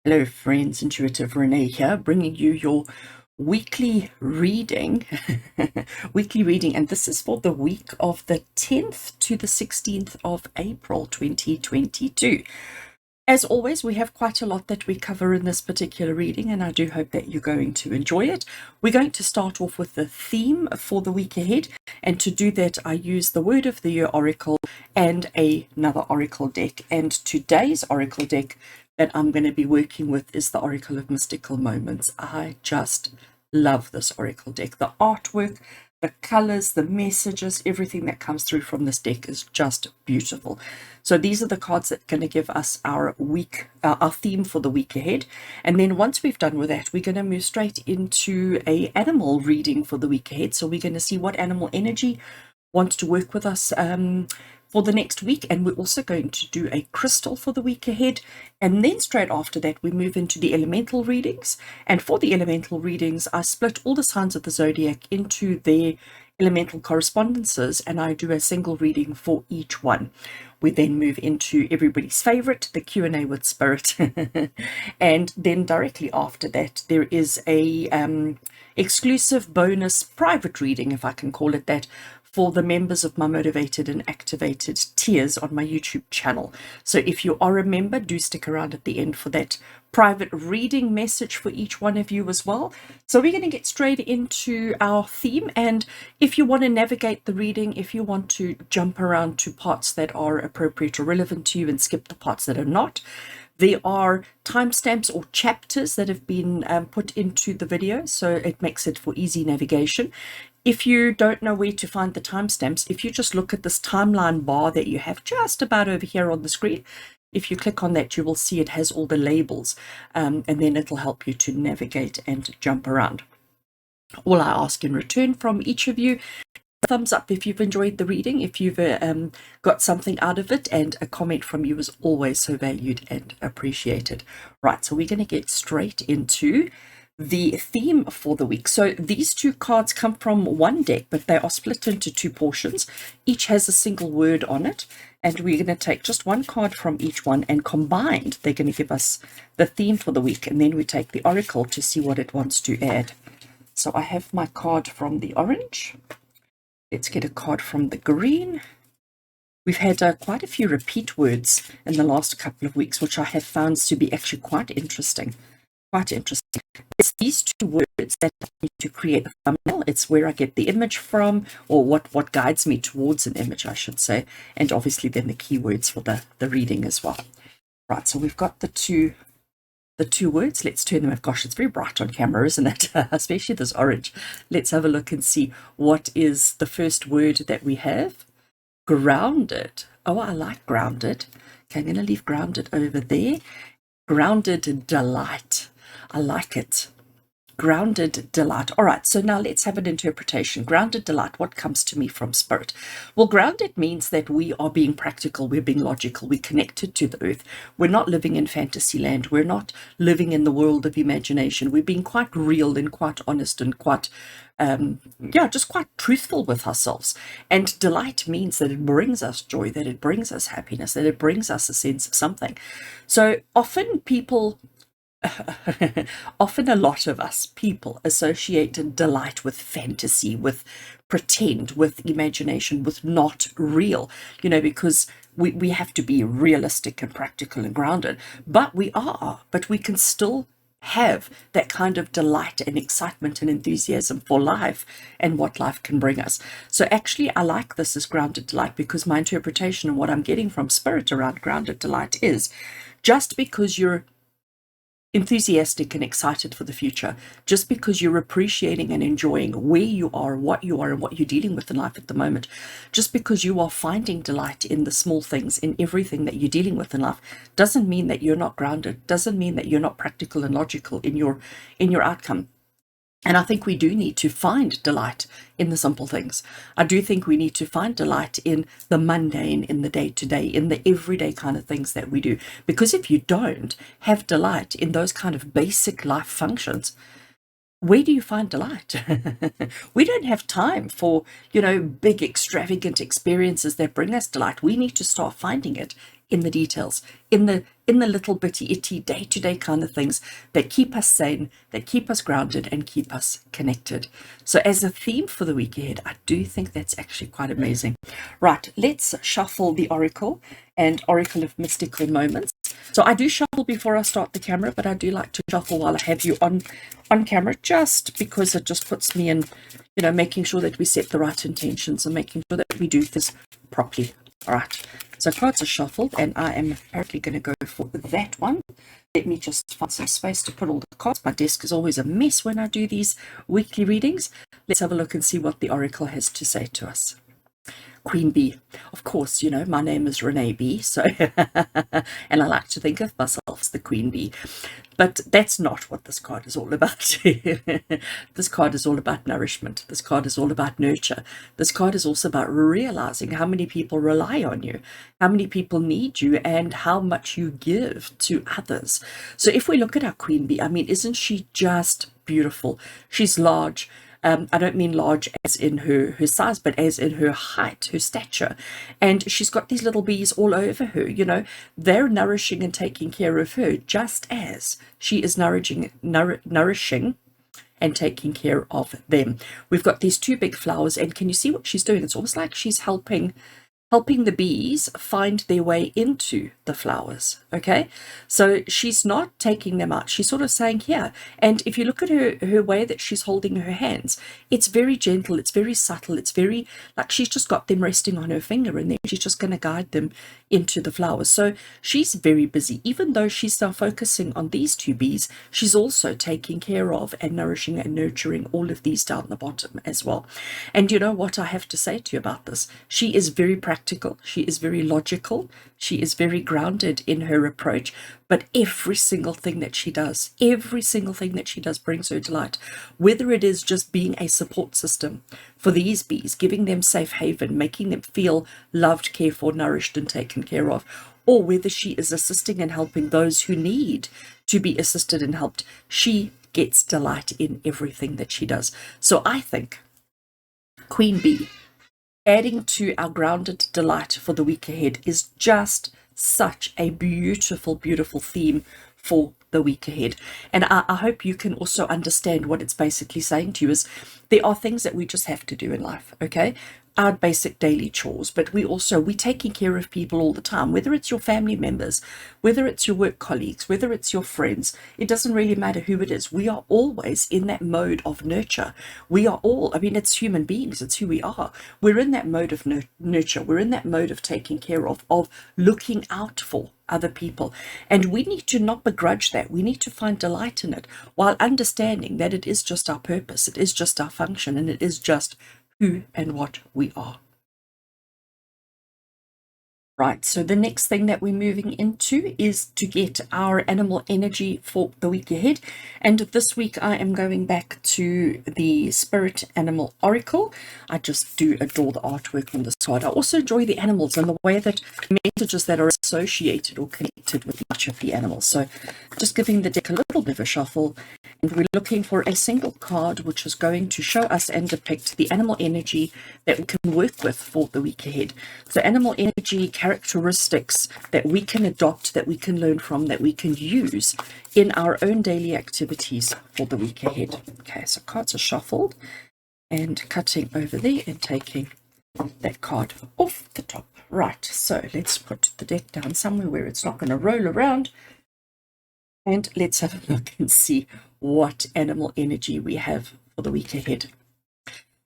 Hello friends, Intuitive Rene here, bringing you your weekly reading, and this is for the week of the 10th to the 16th of April 2022. As always, we have quite a lot that we cover in this particular reading, and I do hope that you're going to enjoy it. We're going to start off with the theme for the week ahead, and to do that, I use the Word of the Year Oracle and another Oracle deck. And today's Oracle deck that I'm going to be working with is the Oracle of Mystical Moments. I just love this Oracle deck. The artwork, the colors, the messages, everything that comes through from this deck is just beautiful. So these are the cards that are going to give us our week, our theme for the week ahead. And then once we've done with that, we're going to move straight into a animal reading for the week ahead. So we're going to see what animal energy wants to work with us for the next week, and we're also going to do a crystal for the week ahead. And then straight after that, we move into the elemental readings. And for the elemental readings, I split all the signs of the zodiac into their elemental correspondences, and I do a single reading for each one. We then move into everybody's favorite, the Q&A with Spirit. And then directly after that, there is a exclusive bonus private reading, if I can call it that, for the members of my Motivated and Activated tiers on my YouTube channel. So if you are a member, do stick around at the end for that private reading message for each one of you as well. So we're going to get straight into our theme, and if you want to navigate the reading, if you want to jump around to parts that are appropriate or relevant to you and skip the parts that are not, there are timestamps or chapters that have been put into the video, so it makes it for easy navigation. If you don't know where to find the timestamps, if you just look at this timeline bar that you have just about over here on the screen, if you click on that, you will see it has all the labels, and then it'll help you to navigate and jump around. All I ask in return from each of you, thumbs up if you've enjoyed the reading, if you've got something out of it, and a comment from you is always so valued and appreciated. Right, so we're going to get straight into the theme for the week. So these two cards come from one deck, but they are split into two portions. Each has a single word on it, and we're going to take just one card from each one, and combined they're going to give us the theme for the week, and then we take the oracle to see what it wants to add. So I have my card from the orange. Let's get a card from the green. We've had quite a few repeat words in the last couple of weeks, which I have found to be actually quite interesting. It's these two words that I need to create the thumbnail. It's where I get the image from, or what guides me towards an image, I should say, and obviously then the keywords for the reading as well. Right, so we've got the two words. Let's turn them. Gosh, it's very bright on camera, isn't it? Especially this orange. Let's have a look and see what is the first word that we have. Grounded. Oh, I like grounded. Okay, I'm going to leave grounded over there. Grounded delight. I like it. Grounded delight. All right, so now let's have an interpretation. Grounded delight, what comes to me from Spirit? Well, grounded means that we are being practical, we're being logical, we're connected to the earth. We're not living in fantasy land. We're not living in the world of imagination. We're being quite real and quite honest and quite, just quite truthful with ourselves. And delight means that it brings us joy, that it brings us happiness, that it brings us a sense of something. So often a lot of us people associate delight with fantasy, with pretend, with imagination, with not real, because we have to be realistic and practical and grounded. But we can still have that kind of delight and excitement and enthusiasm for life and what life can bring us. So actually, I like this as grounded delight, because my interpretation and what I'm getting from Spirit around grounded delight is just because you're enthusiastic and excited for the future, just because you're appreciating and enjoying where you are, what you are, and what you're dealing with in life at the moment, just because you are finding delight in the small things, in everything that you're dealing with in life, doesn't mean that you're not grounded, doesn't mean that you're not practical and logical in your outcome. And I think we do need to find delight in the simple things. I do think we need to find delight in the mundane, in the day-to-day, in the everyday kind of things that we do. Because if you don't have delight in those kind of basic life functions, where do you find delight? We don't have time for, big extravagant experiences that bring us delight. We need to start finding it in the details, in the little bitty itty day-to-day kind of things that keep us sane, that keep us grounded, and keep us connected. So as a theme for the week ahead, I do think that's actually quite amazing. Right, let's shuffle the Oracle and Oracle of Mystical Moments. So I do shuffle before I start the camera, but I do like to shuffle while I have you on camera, just because it just puts me in, making sure that we set the right intentions and making sure that we do this properly. All right, so cards are shuffled, and I am apparently going to go for that one. Let me just find some space to put all the cards. My desk is always a mess when I do these weekly readings. Let's have a look and see what the Oracle has to say to us. Queen Bee. Of course, my name is Rene B, so and I like to think of myself as the Queen Bee. But that's not what this card is all about. This card is all about nourishment. This card is all about nurture. This card is also about realizing how many people rely on you, how many people need you, and how much you give to others. So if we look at our Queen Bee, I mean, isn't she just beautiful? She's large. I don't mean large as in her size, but as in her height, her stature. And she's got these little bees all over her, they're nourishing and taking care of her, just as she is nourishing and taking care of them. We've got these two big flowers, and can you see what she's doing? It's almost like she's helping the bees find their way into the flowers. Okay, so she's not taking them out, she's sort of saying here. And if you look at her way that she's holding her hands, it's very gentle, it's very subtle, it's very like she's just got them resting on her finger, and then she's just going to guide them into the flowers. So she's very busy. Even though she's now focusing on these two bees, she's also taking care of and nourishing and nurturing all of these down the bottom as well. And you know what I have to say to you about this? She is very practical, she is very logical, she is very grounded in her approach, but every single thing that she does brings her delight. Whether it is just being a support system for these bees, giving them safe haven, making them feel loved, cared for, nourished, and taken care of, or whether she is assisting and helping those who need to be assisted and helped, she gets delight in everything that she does. So I think Queen Bee, adding to our grounded delight for the week ahead, is just such a beautiful, beautiful theme for the week ahead. And I hope you can also understand what it's basically saying to you is there are things that we just have to do in life, okay? Our basic daily chores, but we're taking care of people all the time, whether it's your family members, whether it's your work colleagues, whether it's your friends. It doesn't really matter who it is. We are always in that mode of nurture. We are all, I mean, it's human beings, it's who we are. We're in that mode of nurture. We're in that mode of taking care of looking out for other people. And we need to not begrudge that. We need to find delight in it, while understanding that it is just our purpose, it is just our function, and it is just who and what we are. Right, so the next thing that we're moving into is to get our animal energy for the week ahead. And this week I am going back to the Spirit Animal Oracle. I just do adore the artwork on this card. I also enjoy the animals and the way that messages that are associated or connected with each of the animals. So just giving the deck a little bit of a shuffle, and we're looking for a single card which is going to show us and depict the animal energy that we can work with for the week ahead. So animal energy characteristics that we can adopt, that we can learn from, that we can use in our own daily activities for the week ahead. Okay, so cards are shuffled and cutting over there and taking that card off the top. Right, so let's put the deck down somewhere where it's not going to roll around, and let's have a look and see what animal energy we have for the week ahead.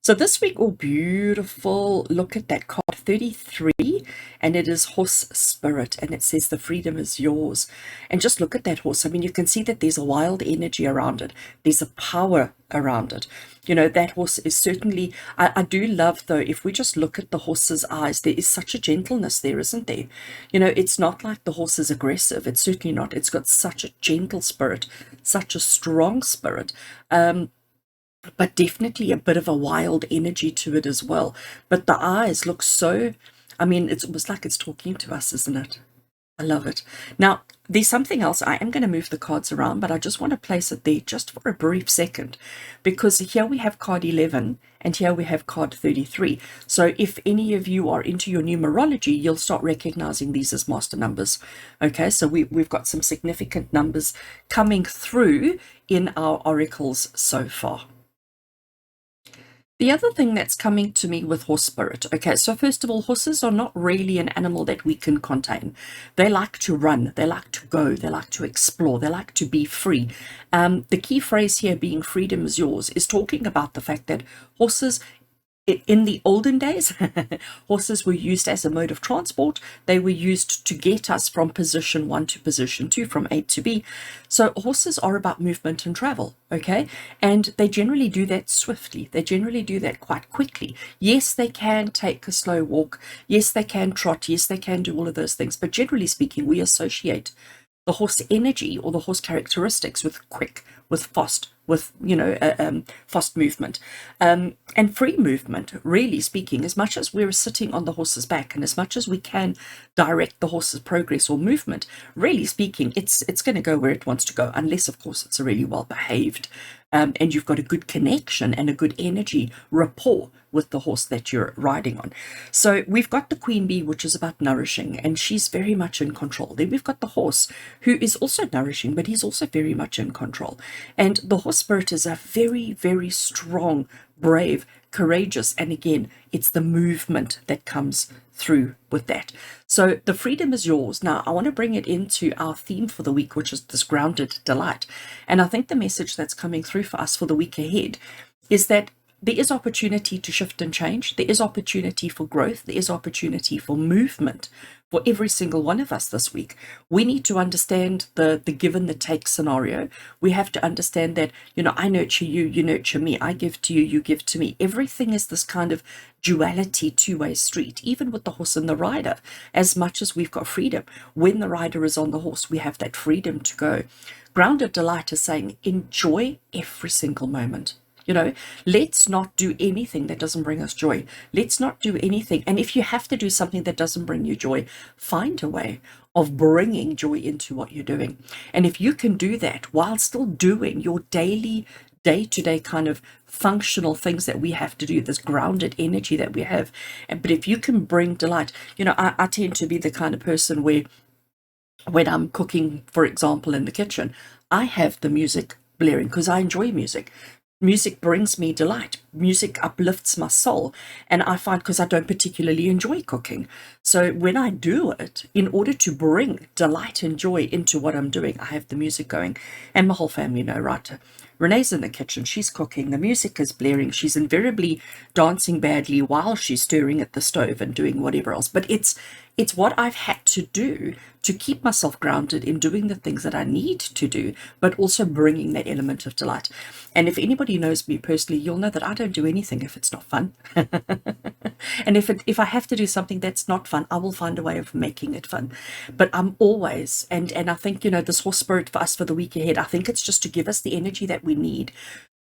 So this week, oh, beautiful. Look at that card 33, and it is Horse Spirit, and it says the freedom is yours. And just look at that horse. I mean, you can see that there's a wild energy around it. There's a power around it. That horse is certainly, I do love, though, if we just look at the horse's eyes, there is such a gentleness there, isn't there? It's not like the horse is aggressive. It's certainly not. It's got such a gentle spirit, such a strong spirit. But definitely a bit of a wild energy to it as well. But the eyes look so, I mean, it's almost like it's talking to us, isn't it? I love it. Now, there's something else. I am going to move the cards around, but I just want to place it there just for a brief second, because here we have card 11 and here we have card 33. So if any of you are into your numerology, you'll start recognizing these as master numbers. Okay, so we've got some significant numbers coming through in our oracles so far. The other thing that's coming to me with horse spirit, okay, so first of all, horses are not really an animal that we can contain. They like to run, they like to go, they like to explore, they like to be free. The key phrase here being freedom is yours is talking about the fact that horses, in the olden days, horses were used as a mode of transport. They were used to get us from position 1 to position 2, from A to B. So horses are about movement and travel, okay? And they generally do that swiftly. They generally do that quite quickly. Yes, they can take a slow walk. Yes, they can trot. Yes, they can do all of those things. But generally speaking, we associate the horse energy or the horse characteristics with quick, with fast, with, fast movement, and free movement. Really speaking, as much as we're sitting on the horse's back and as much as we can direct the horse's progress or movement, really speaking, it's going to go where it wants to go, unless of course it's a really well behaved and you've got a good connection and a good energy rapport with the horse that you're riding on. So we've got the queen bee, which is about nourishing, and she's very much in control. Then we've got the horse, who is also nourishing, but he's also very much in control. And the horse spirit is a very, very strong, brave, courageous, and again, it's the movement that comes through with that. So the freedom is yours. Now I want to bring it into our theme for the week, which is this grounded delight. And I think the message that's coming through for us for the week ahead is that there is opportunity to shift and change. There is opportunity for growth. There is opportunity for movement for every single one of us this week. We need to understand the give and the take scenario. We have to understand that, I nurture you, you nurture me. I give to you, you give to me. Everything is this kind of duality, two-way street, even with the horse and the rider. As much as we've got freedom, when the rider is on the horse, we have that freedom to go. Grounded delight is saying, enjoy every single moment. Let's not do anything that doesn't bring us joy. Let's not do anything. And if you have to do something that doesn't bring you joy, find a way of bringing joy into what you're doing. And if you can do that while still doing your daily, day-to-day kind of functional things that we have to do, this grounded energy that we have. But if you can bring delight, I tend to be the kind of person where when I'm cooking, for example, in the kitchen, I have the music blaring because I enjoy music. Music brings me delight. Music uplifts my soul. And I find, because I don't particularly enjoy cooking, so when I do it, in order to bring delight and joy into what I'm doing, I have the music going. And my whole family know, right? Renee's in the kitchen, she's cooking, the music is blaring, she's invariably dancing badly while she's stirring at the stove and doing whatever else. But it's what I've had to do to keep myself grounded in doing the things that I need to do, but also bringing that element of delight. And if anybody knows me personally, you'll know that I don't do anything if it's not fun. And if I have to do something that's not fun, I will find a way of making it fun. But I'm always, and I think, this horse spirit for us for the week ahead, I think it's just to give us the energy that we need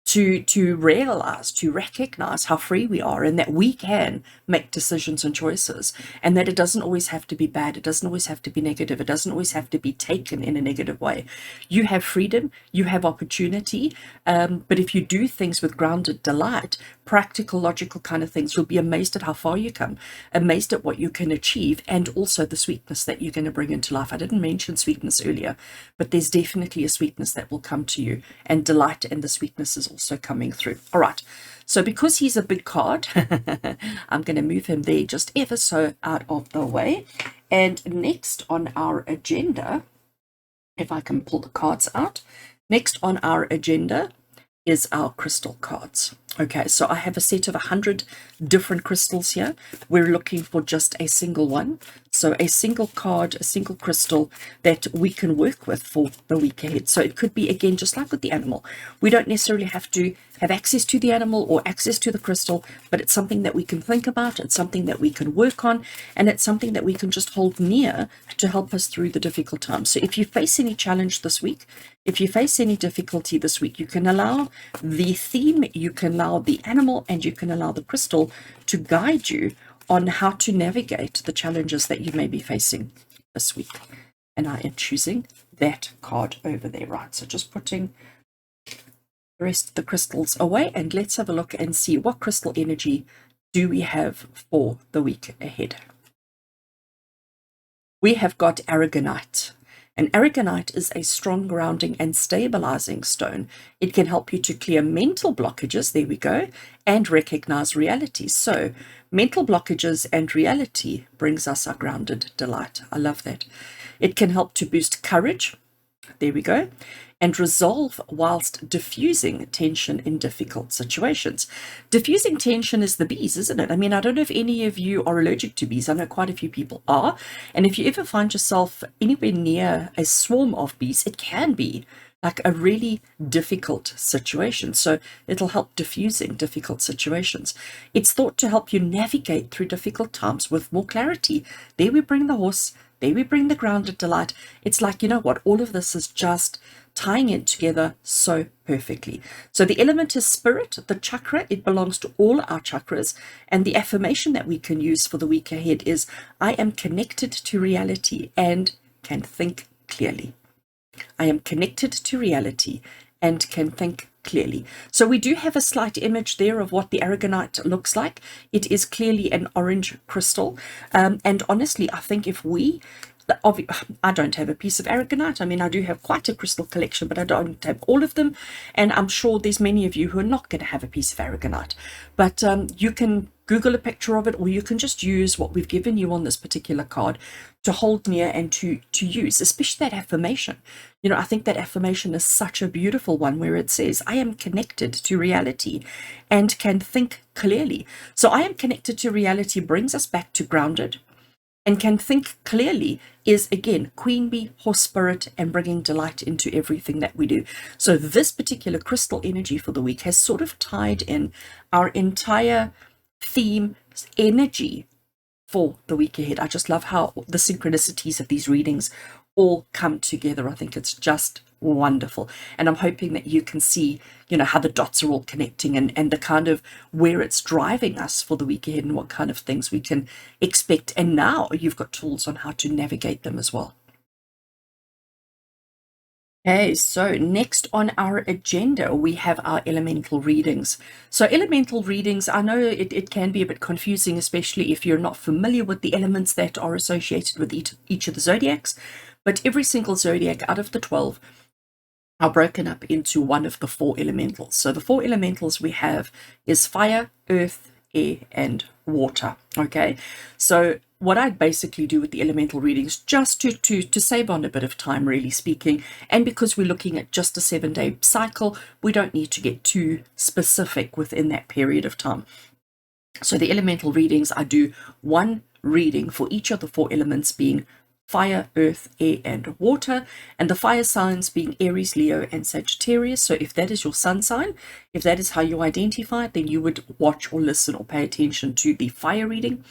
to realize, to recognize how free we are and that we can make decisions and choices, and that it doesn't always have to be bad, it doesn't always have to be negative, it doesn't always have to be taken in a negative way. You have freedom, you have opportunity, but if you do things with grounded delight, practical, logical kind of things, you'll be amazed at how far you come, amazed at what you can achieve, and also the sweetness that you're going to bring into life. I didn't mention sweetness earlier, but there's definitely a sweetness that will come to you, and delight and the sweetness is also coming through. All right, so because he's a big card, I'm going to move him there just ever so out of the way. And next on our agenda, if I can pull the cards out, next on our agenda is our crystal cards. Okay, so I have a set of 100 different crystals here. We're looking for just a single one. So a single card, a single crystal that we can work with for the week ahead. So it could be, again, just like with the animal. We don't necessarily have to have access to the animal or access to the crystal, but it's something that we can think about, it's something that we can work on, and it's something that we can just hold near to help us through the difficult times. So if you face any challenge this week, if you face any difficulty this week, you can allow the theme, you can allow the animal, and you can allow the crystal to guide you on how to navigate the challenges that you may be facing this week. and I am choosing that card over there, right? So just putting the rest of the crystals away, and let's have a look and see what crystal energy do we have for the week ahead. We have got aragonite. And aragonite is a strong grounding and stabilizing stone. It can help you to clear mental blockages, there we go, and recognize reality. So mental blockages and reality brings us our grounded delight. I love that. It can help to boost courage, there we go, and resolve whilst diffusing tension in difficult situations. Diffusing tension is the bees, isn't it? I mean, I don't know if any of you are allergic to bees. I know quite a few people are. And if you ever find yourself anywhere near a swarm of bees, it can be like a really difficult situation. So it'll help diffusing difficult situations. It's thought to help you navigate through difficult times with more clarity. There we bring the horse. There we bring the grounded delight. It's like, you know what, all of this is just tying it together so perfectly. So the element is spirit, the chakra, it belongs to all our chakras. And the affirmation that we can use for the week ahead is, I am connected to reality and can think clearly. I am connected to reality and can think clearly. So we do have a slight image there of what the aragonite looks like. It is clearly an orange crystal. And honestly, I think if we, I don't have a piece of aragonite. I mean, I do have quite a crystal collection, but I don't have all of them. And I'm sure there's many of you who are not going to have a piece of aragonite. But you can Google a picture of it, or you can just use what we've given you on this particular card to hold near and to use, especially that affirmation. You know, I think that affirmation is such a beautiful one where it says, I am connected to reality and can think clearly. So I am connected to reality brings us back to grounded, and can think clearly is, again, queen bee, horse spirit, and bringing delight into everything that we do. So this particular crystal energy for the week has sort of tied in our entire theme energy for the week ahead. I just love how the synchronicities of these readings all come together. I think it's just wonderful. And I'm hoping that you can see, you know, how the dots are all connecting and the kind of where it's driving us for the week ahead and what kind of things we can expect. And now you've got tools on how to navigate them as well. Okay, so next on our agenda, we have our elemental readings. So elemental readings, I know it can be a bit confusing, especially if you're not familiar with the elements that are associated with each of the zodiacs, but every single zodiac out of the 12 are broken up into one of the 4 elementals. So the 4 elementals we have is fire, earth, air, and water. Okay, so what I'd basically do with the elemental readings, just to save on a bit of time, really speaking, and because we're looking at just a 7-day cycle, we don't need to get too specific within that period of time. So the elemental readings, I do one reading for each of the 4 elements, being fire, earth, air, and water, and the fire signs being Aries, Leo, and Sagittarius. So if that is your sun sign, if that is how you identify it, then you would watch or listen or pay attention to the fire reading.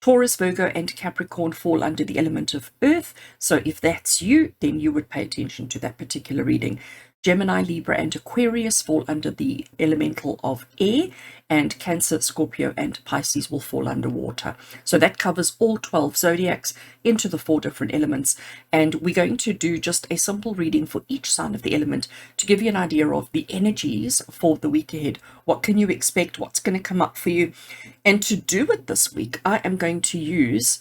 Taurus, Virgo, and Capricorn fall under the element of earth. So if that's you, then you would pay attention to that particular reading. Gemini, Libra, and Aquarius fall under the elemental of air, and Cancer, Scorpio, and Pisces will fall under water. So that covers all 12 zodiacs into the 4 different elements. And we're going to do just a simple reading for each sign of the element to give you an idea of the energies for the week ahead. What can you expect? What's going to come up for you? And to do it this week, I am going to use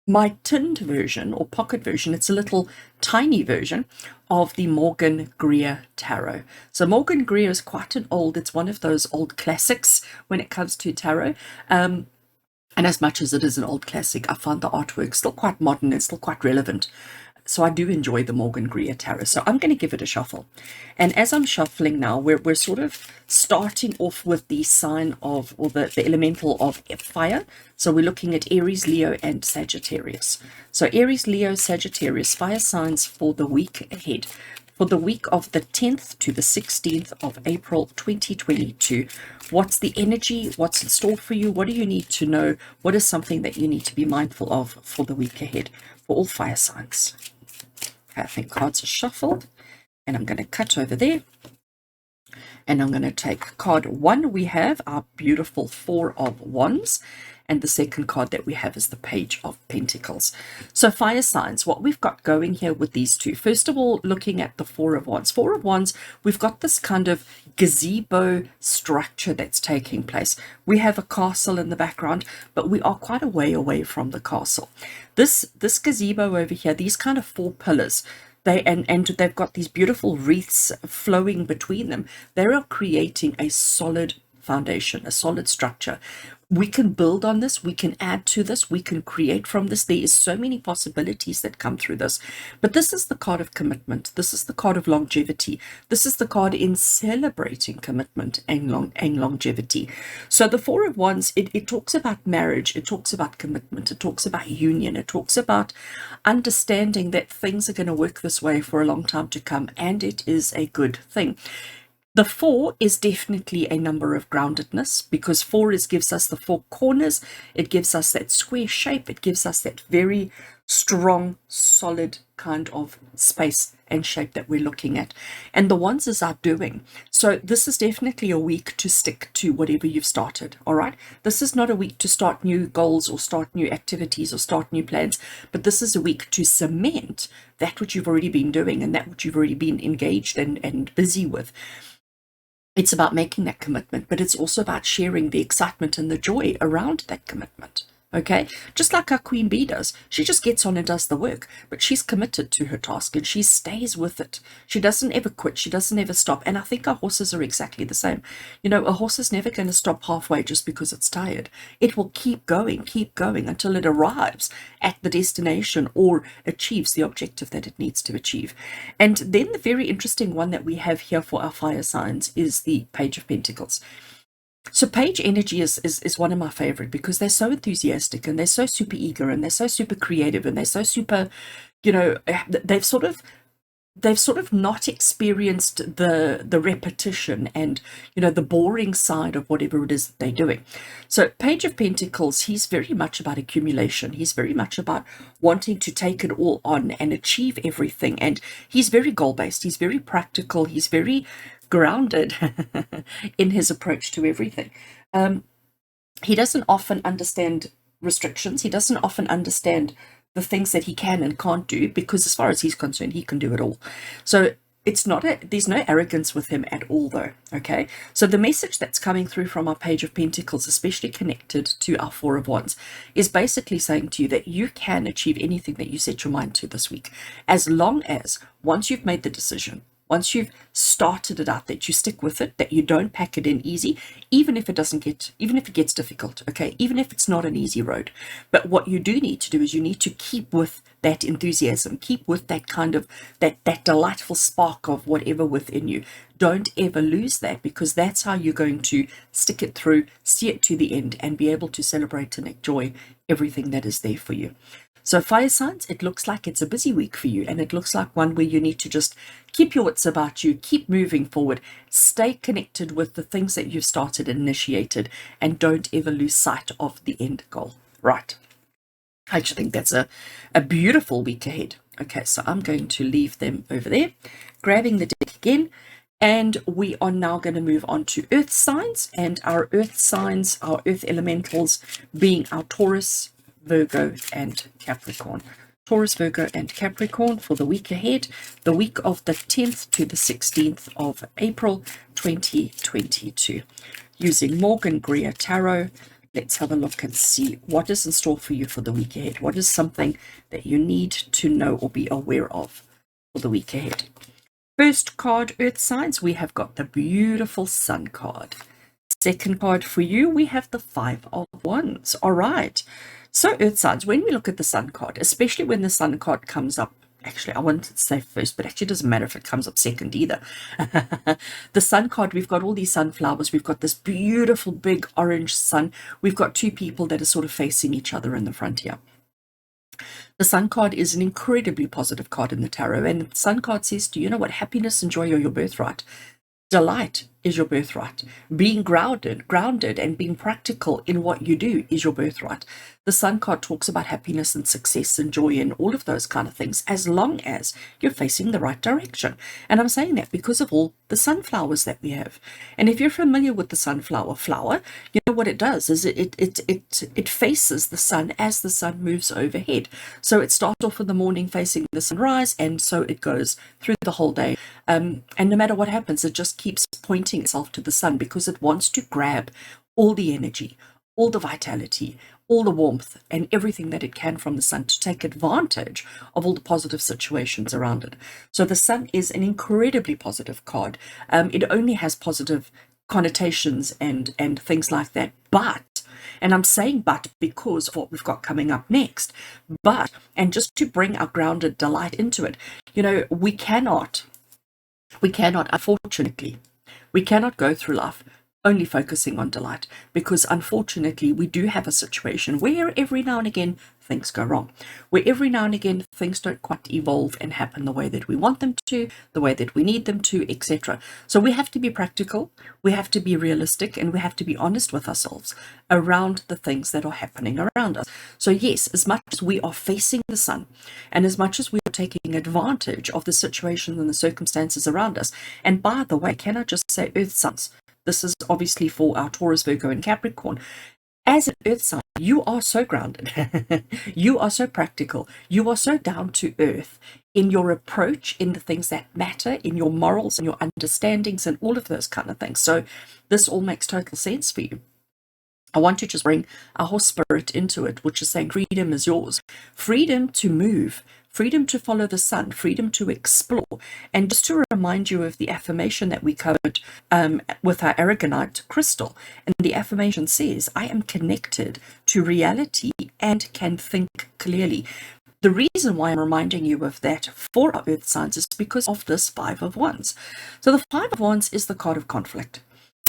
my tinned version or pocket version. It's a little tiny version of the Morgan Greer Tarot. So Morgan Greer is quite an old, it's one of those old classics when it comes to tarot. And as much as it is an old classic, I find the artwork still quite modern and still quite relevant. So I do enjoy the Morgan Greer Tarot. So I'm going to give it a shuffle. And as I'm shuffling now, we're sort of starting off with the sign of, or the elemental of fire. So we're looking at Aries, Leo, and Sagittarius. So Aries, Leo, Sagittarius, fire signs for the week ahead. For the week of the 10th to the 16th of April 2022. What's the energy? What's in store for you? What do you need to know? What is something that you need to be mindful of for the week ahead for all fire signs? Okay, I think cards are shuffled, and I'm going to cut over there. And I'm going to take card 1. We have our beautiful 4 of Wands. and the second card that we have is the Page of Pentacles. So fire signs, what we've got going here with these two, first of all, looking at the Four of Wands. Four of Wands, we've got this kind of gazebo structure that's taking place. We have a castle in the background, but we are quite a way away from the castle. This gazebo over here, these kind of four pillars, and they've got these beautiful wreaths flowing between them. They are creating a solid foundation, a solid structure. We can build on this, we can add to this, we can create from this. There is so many possibilities that come through this. But this is the card of commitment. This is the card of longevity. This is the card in celebrating commitment and longevity. So the Four of Wands, it talks about marriage, it talks about commitment, it talks about union, it talks about understanding that things are going to work this way for a long time to come, and it is a good thing. The 4 is definitely a number of groundedness, because 4 gives us the four corners. It gives us that square shape. It gives us that very strong, solid kind of space and shape that we're looking at. And the Wands is our doing. So this is definitely a week to stick to whatever you've started, all right? This is not a week to start new goals or start new activities or start new plans, but this is a week to cement that which you've already been doing and that which you've already been engaged and busy with. It's about making that commitment, but it's also about sharing the excitement and the joy around that commitment. Okay, just like our Queen Bee does. She just gets on and does the work, but she's committed to her task and she stays with it. She doesn't ever quit. She doesn't ever stop. And I think our horses are exactly the same. You know, a horse is never going to stop halfway just because it's tired. It will keep going until it arrives at the destination or achieves the objective that it needs to achieve. And then the very interesting one that we have here for our fire signs is the Page of Pentacles. So page energy is one of my favorite, because they're so enthusiastic and they're so super eager and they're so super creative and they're so super, you know, they've sort of not experienced the repetition and, you know, the boring side of whatever it is that they're doing. So Page of Pentacles, he's very much about accumulation. He's very much about wanting to take it all on and achieve everything. And he's very goal-based. He's very practical. He's very grounded in his approach to everything. He doesn't often understand restrictions. He doesn't often understand the things that he can and can't do, because as far as he's concerned, he can do it all. So it's not there's no arrogance with him at all, though. Okay, so the message that's coming through from our Page of Pentacles, especially connected to our Four of Wands, is basically saying to you that you can achieve anything that you set your mind to this week, as long as once you've made the decision, once you've started it out, that you stick with it, that you don't pack it in easy, even if it gets difficult, okay, even if it's not an easy road. But what you do need to do is you need to keep with that enthusiasm, keep with that kind of, that delightful spark of whatever within you. Don't ever lose that, because that's how you're going to stick it through, see it to the end, and be able to celebrate and enjoy everything that is there for you. So fire signs, it looks like it's a busy week for you, and it looks like one where you need to just keep your wits about you, keep moving forward, stay connected with the things that you've started and initiated, and don't ever lose sight of the end goal. Right. I actually think that's a beautiful week ahead. Okay, so I'm going to leave them over there, grabbing the deck again, and we are now going to move on to earth signs, and our earth signs, our earth elementals being our Taurus, Virgo and Capricorn. Taurus, Virgo and Capricorn for the week ahead, the week of the 10th to the 16th of April 2022. Using Morgan Greer Tarot, let's have a look and see what is in store for you for the week ahead. What is something that you need to know or be aware of for the week ahead? First card, earth signs, we have got the beautiful Sun card. Second card for you, we have the Five of Wands. All right. So earth signs, when we look at the Sun card, especially when the Sun card comes up, actually I wanted to say first, but actually it doesn't matter if it comes up second either. The Sun card, we've got all these sunflowers, we've got this beautiful big orange sun, we've got two people that are sort of facing each other in the front here. The Sun card is an incredibly positive card in the tarot, and the Sun card says, do you know what? Happiness and joy are your birthright. Delight is your birthright. Being grounded and being practical in what you do is your birthright. The Sun card talks about happiness and success and joy and all of those kind of things, as long as you're facing the right direction. And I'm saying that because of all the sunflowers that we have. And if you're familiar with the sunflower flower, you know what it does is it faces the sun as the sun moves overhead. So it starts off in the morning facing the sunrise, and so it goes through the whole day. And no matter what happens, it just keeps pointing itself to the sun because it wants to grab all the energy, all the vitality, all the warmth and everything that it can from the sun to take advantage of all the positive situations around it. So the sun is an incredibly positive card. It only has positive connotations and things like that. But, and I'm saying but because of what we've got coming up next, but, and just to bring our grounded delight into it, you know, we cannot, unfortunately, we cannot go through life only focusing on delight, because unfortunately we do have a situation where every now and again things go wrong, where every now and again things don't quite evolve and happen the way that we want them to, the way that we need them to, etc. So we have to be practical, we have to be realistic, and we have to be honest with ourselves around the things that are happening around us. So yes, as much as we are facing the sun, and as much as we are taking advantage of the situations and the circumstances around us, and by the way, can I just say earth signs, this is obviously for our Taurus, Virgo, and Capricorn. As an earth sign, you are so grounded. You are so practical. You are so down to earth in your approach, in the things that matter, in your morals and your understandings and all of those kind of things. So this all makes total sense for you. I want to just bring our whole spirit into it, which is saying freedom is yours. Freedom to move, freedom to follow the sun, freedom to explore. And just to remind you of the affirmation that we covered with our aragonite crystal. And the affirmation says, I am connected to reality and can think clearly. The reason why I'm reminding you of that for our earth signs is because of this Five of Wands. So the Five of Wands is the card of conflict.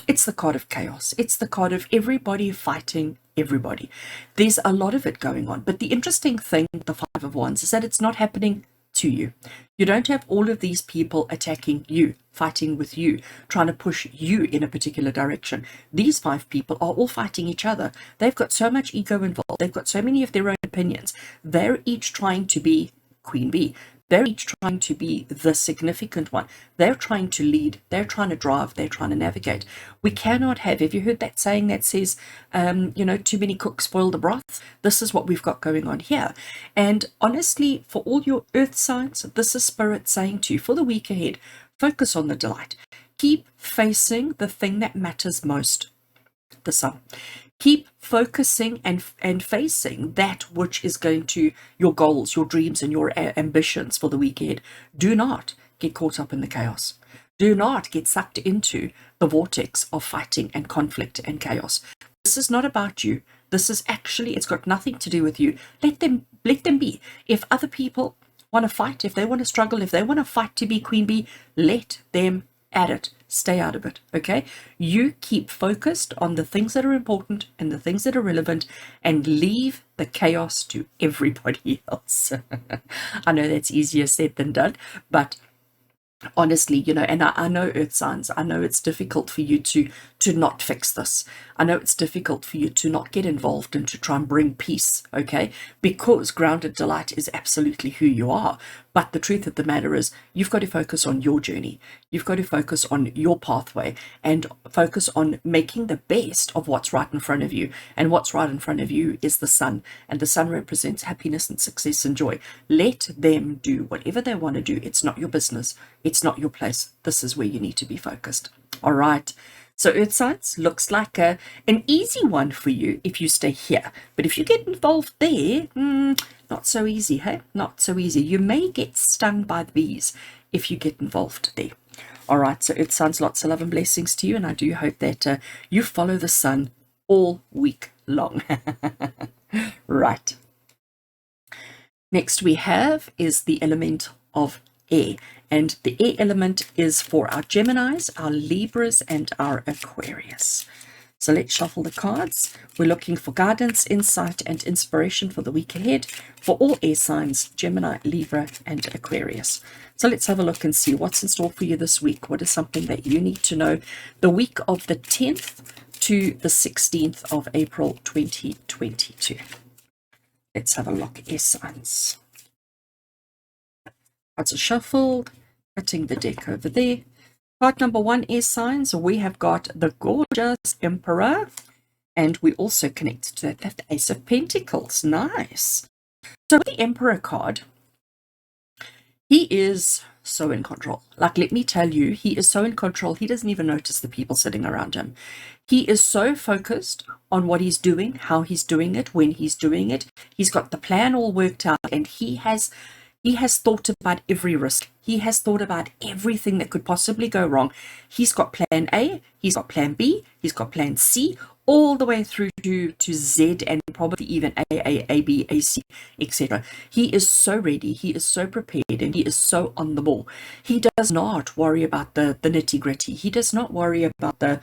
It's the card of chaos. It's the card of everybody fighting everybody. There's a lot of it going on. But the interesting thing with the Five of Wands is that it's not happening to you. You don't have all of these people attacking you, fighting with you, trying to push you in a particular direction. These five people are all fighting each other. They've got so much ego involved. They've got so many of their own opinions. They're each trying to be Queen Bee. They're each trying to be the significant one. They're trying to lead. They're trying to drive. They're trying to navigate. We cannot have you heard that saying that says, too many cooks spoil the broth? This is what we've got going on here. And honestly, for all your earth signs, this is Spirit saying to you, for the week ahead, focus on the delight. Keep facing the thing that matters most, the sun. Keep focusing and facing that which is going to your goals, your dreams, and your ambitions for the week ahead. Do not get caught up in the chaos. Do not get sucked into the vortex of fighting and conflict and chaos. This is not about you. This is actually, it's got nothing to do with you. Let them be. If other people want to fight, if they want to struggle, if they want to fight to be Queen Bee, let them at it. Stay out of it, okay? You keep focused on the things that are important and the things that are relevant, and leave the chaos to everybody else. I know that's easier said than done, but honestly, and I know earth signs, I know it's difficult for you to not fix this. I know it's difficult for you to not get involved and to try and bring peace, okay? Because grounded delight is absolutely who you are. But the truth of the matter is, you've got to focus on your journey. You've got to focus on your pathway and focus on making the best of what's right in front of you. And what's right in front of you is the sun. And the sun represents happiness and success and joy. Let them do whatever they want to do. It's not your business. It's not your place. This is where you need to be focused. All right. So earth signs looks like an easy one for you if you stay here. But if you get involved there, not so easy, hey? Not so easy. You may get stung by the bees if you get involved there. All right, so earth signs, lots of love and blessings to you. And I do hope that you follow the sun all week long. Right. Next we have is the element of air. And the air element is for our Geminis, our Libras, and our Aquarius. So let's shuffle the cards. We're looking for guidance, insight, and inspiration for the week ahead for all air signs, Gemini, Libra, and Aquarius. So let's have a look and see what's in store for you this week. What is something that you need to know the week of the 10th to the 16th of April 2022. Let's have a look, air signs. Cards are shuffled, cutting the deck over there. Card number 1, air signs, we have got the gorgeous Emperor, and we also connected to that the Ace of Pentacles. Nice. So with the Emperor card, he is so in control. Like, let me tell you, he is so in control, he doesn't even notice the people sitting around him. He is so focused on what he's doing, how he's doing it, when he's doing it. He's got the plan all worked out, and he has thought about every risk. He has thought about everything that could possibly go wrong. He's got plan A, he's got plan B, he's got plan C, all the way through to Z, and probably even A, B, A, C, etc. He is so ready, he is so prepared, and he is so on the ball. He does not worry about the nitty gritty. He does not worry about the,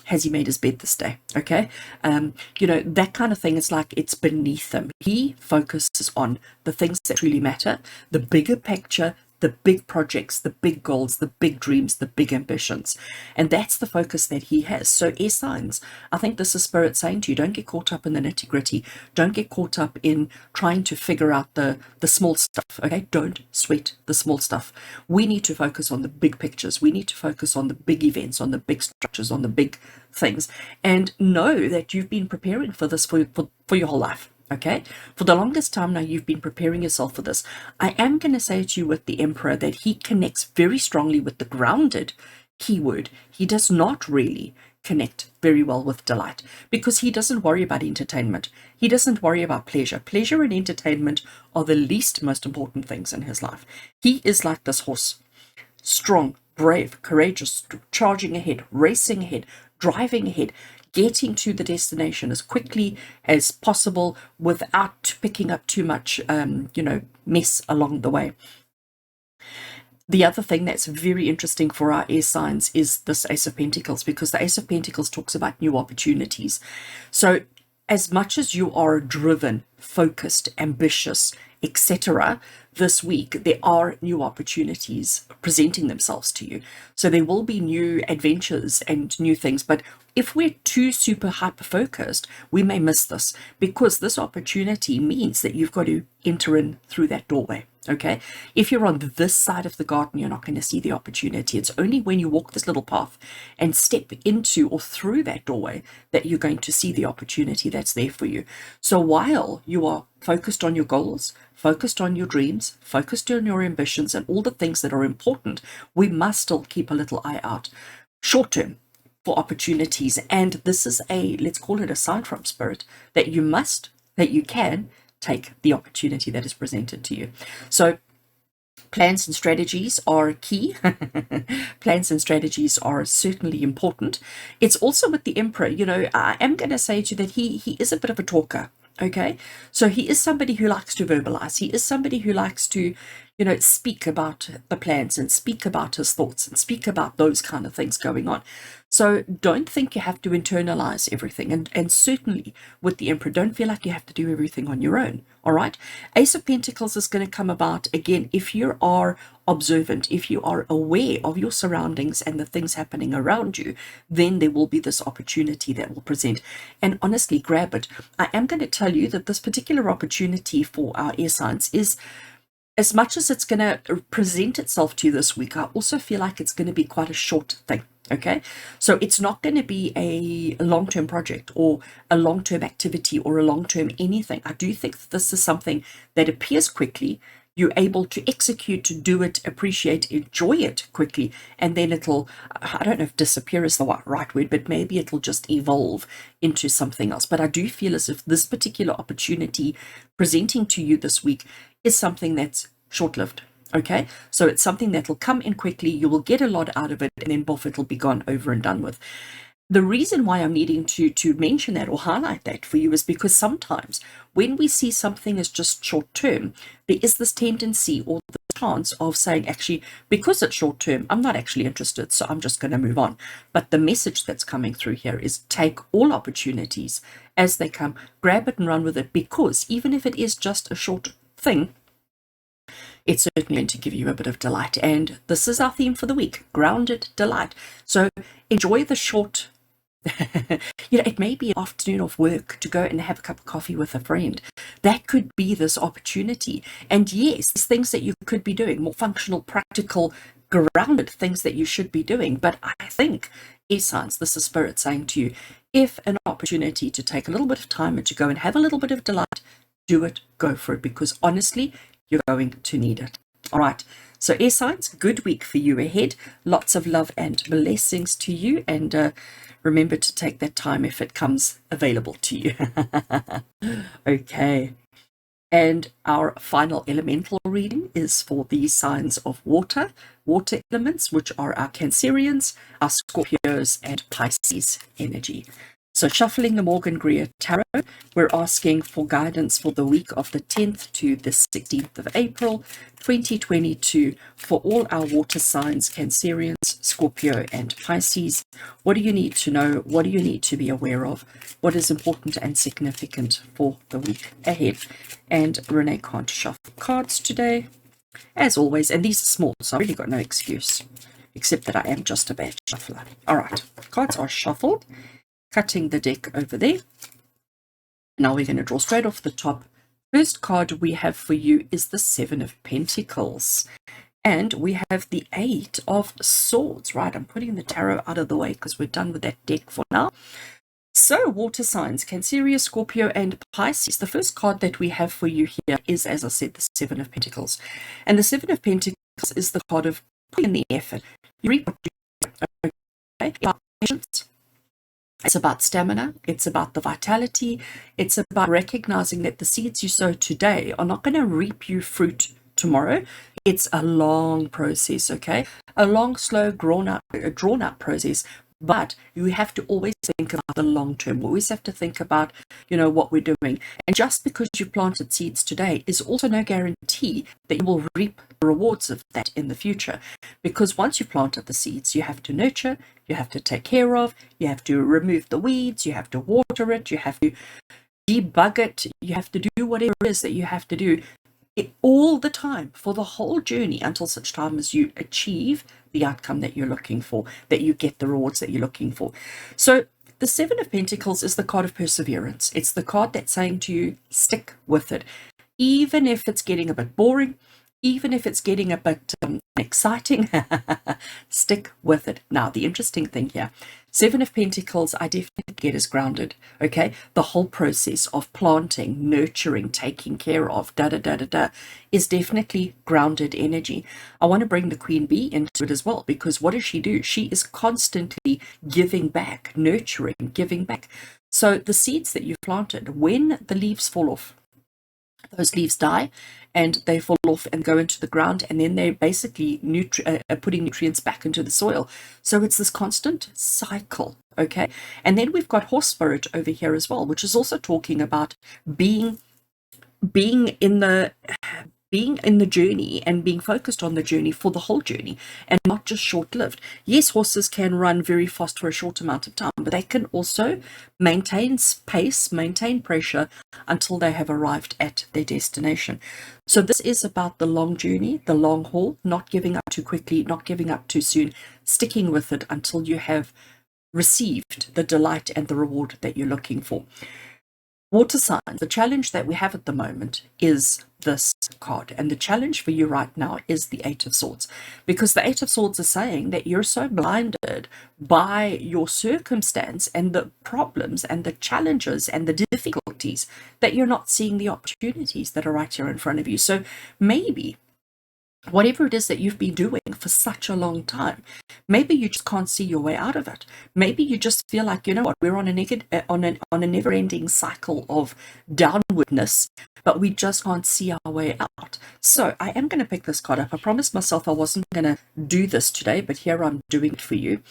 has he made his bed this day? Okay. That kind of thing is like, it's beneath him. He focuses on the things that truly matter, the bigger picture, the big projects, the big goals, the big dreams, the big ambitions. And that's the focus that he has. So air signs, I think this is Spirit saying to you, don't get caught up in the nitty gritty. Don't get caught up in trying to figure out the small stuff, okay? Don't sweat the small stuff. We need to focus on the big pictures. We need to focus on the big events, on the big structures, on the big things. And know that you've been preparing for this for your whole life. Okay, for the longest time now, you've been preparing yourself for this. I am going to say to you with the Emperor that he connects very strongly with the grounded keyword. He does not really connect very well with delight, because he doesn't worry about entertainment. He doesn't worry about pleasure. Pleasure and entertainment are the least most important things in his life. He is like this horse, strong, brave, courageous, charging ahead, racing ahead, driving ahead, getting to the destination as quickly as possible without picking up too much, mess along the way. The other thing that's very interesting for our air signs is this Ace of Pentacles, because the Ace of Pentacles talks about new opportunities. So as much as you are driven, focused, ambitious, etc., this week there are new opportunities presenting themselves to you. So there will be new adventures and new things, but if we're too super hyper focused, we may miss this, because this opportunity means that you've got to enter in through that doorway. Okay, if you're on this side of the garden, you're not going to see the opportunity. It's only when you walk this little path and step into or through that doorway that you're going to see the opportunity that's there for you. So while you are focused on your goals, focused on your dreams, focused on your ambitions, and all the things that are important, we must still keep a little eye out short term for opportunities. And this is let's call it a sign from Spirit that you can take the opportunity that is presented to you. So plans and strategies are key. Plans and strategies are certainly important. It's also with the Emperor, I am going to say to you that he is a bit of a talker. Okay, so he is somebody who likes to verbalize. He is somebody who likes to, speak about the plans and speak about his thoughts and speak about those kind of things going on. So don't think you have to internalize everything. And certainly with the Emperor, don't feel like you have to do everything on your own. All right. Ace of Pentacles is going to come about again if you are observant, if you are aware of your surroundings and the things happening around you, then there will be this opportunity that will present. And honestly, grab it. I am going to tell you that this particular opportunity for our air signs is, as much as it's going to present itself to you this week, I also feel like it's going to be quite a short thing. Okay, so it's not going to be a long-term project or a long-term activity or a long-term anything. I do think that this is something that appears quickly. You're able to execute, to do it, appreciate, enjoy it quickly, and then it'll, I don't know if disappear is the right word, but maybe it'll just evolve into something else. But I do feel as if this particular opportunity presenting to you this week is something that's short-lived. Okay, so it's something that'll come in quickly, you will get a lot out of it, and then boff, it'll be gone, over and done with. The reason why I'm needing to mention that or highlight that for you is because sometimes when we see something as just short term, there is this tendency or this chance of saying, actually, because it's short term, I'm not actually interested, so I'm just going to move on. But the message that's coming through here is take all opportunities as they come, grab it and run with it, because even if it is just a short thing, it's certainly going to give you a bit of delight. And this is our theme for the week, grounded delight. So enjoy the short it may be an afternoon of work to go and have a cup of coffee with a friend. That could be this opportunity. And yes, there's things that you could be doing, more functional, practical, grounded things that you should be doing. But I think, essence, this is Spirit saying to you, if an opportunity to take a little bit of time and to go and have a little bit of delight, do it, go for it, because honestly, you're going to need it. All right. So air signs, good week for you ahead. Lots of love and blessings to you. And remember to take that time if it comes available to you. Okay. And our final elemental reading is for the signs of water elements, which are our Cancerians, our Scorpios, and Pisces energy. So shuffling the Morgan Greer Tarot, we're asking for guidance for the week of the 10th to the 16th of April, 2022, for all our water signs, Cancerians, Scorpio, and Pisces. What do you need to know? What do you need to be aware of? What is important and significant for the week ahead? And Rene can't shuffle cards today, as always, and these are small, so I've really got no excuse, except that I am just a bad shuffler. All right, cards are shuffled. Cutting the deck over there. Now we're going to draw straight off the top. First card we have for you is the Seven of Pentacles. And we have the Eight of Swords. Right, I'm putting the tarot out of the way because we're done with that deck for now. So, water signs, Canceria, Scorpio, and Pisces. The first card that we have for you here is, as I said, the Seven of Pentacles. And the Seven of Pentacles is the card of putting in the effort. You reap what you do. Okay? About patience. It's about stamina, it's about the vitality, it's about recognizing that the seeds you sow today are not going to reap you fruit tomorrow. It's a long process, okay? A long, slow, drawn out process. But you have to always think about the long term. We always have to think about, what we're doing. And just because you planted seeds today is also no guarantee that you will reap the rewards of that in the future. Because once you planted the seeds, you have to nurture, you have to take care of, you have to remove the weeds, you have to water it, you have to debug it, you have to do whatever it is that you have to do all the time for the whole journey until such time as you achieve the outcome that you're looking for, that you get the rewards that you're looking for. So the Seven of Pentacles is the card of perseverance. It's the card that's saying to you, stick with it. Even if it's getting a bit boring, even if it's getting a bit exciting, stick with it. Now, the interesting thing here, Seven of Pentacles, I definitely get is grounded, okay? The whole process of planting, nurturing, taking care of, is definitely grounded energy. I want to bring the Queen Bee into it as well, because what does she do? She is constantly giving back, nurturing, giving back. So the seeds that you've planted, when the leaves fall off, those leaves die and they fall off and go into the ground, and then they're basically putting nutrients back into the soil. So it's this constant cycle, okay? And then we've got Horse Spirit over here as well, which is also talking about being in the journey and being focused on the journey for the whole journey and not just short-lived. Yes, horses can run very fast for a short amount of time, but they can also maintain pace, maintain pressure until they have arrived at their destination. So this is about the long journey, the long haul, not giving up too quickly, not giving up too soon, sticking with it until you have received the delight and the reward that you're looking for. Water signs, the challenge that we have at the moment is this card. And the challenge for you right now is the Eight of Swords. Because the Eight of Swords is saying that you're so blinded by your circumstance and the problems and the challenges and the difficulties that you're not seeing the opportunities that are right here in front of you. So maybe whatever it is that you've been doing for such a long time, maybe you just can't see your way out of it. Maybe you just feel like, you know what, we're on a never-ending cycle of downwardness, but we just can't see our way out. So I am going to pick this card up. I promised myself I wasn't going to do this today, but here I'm doing it for you.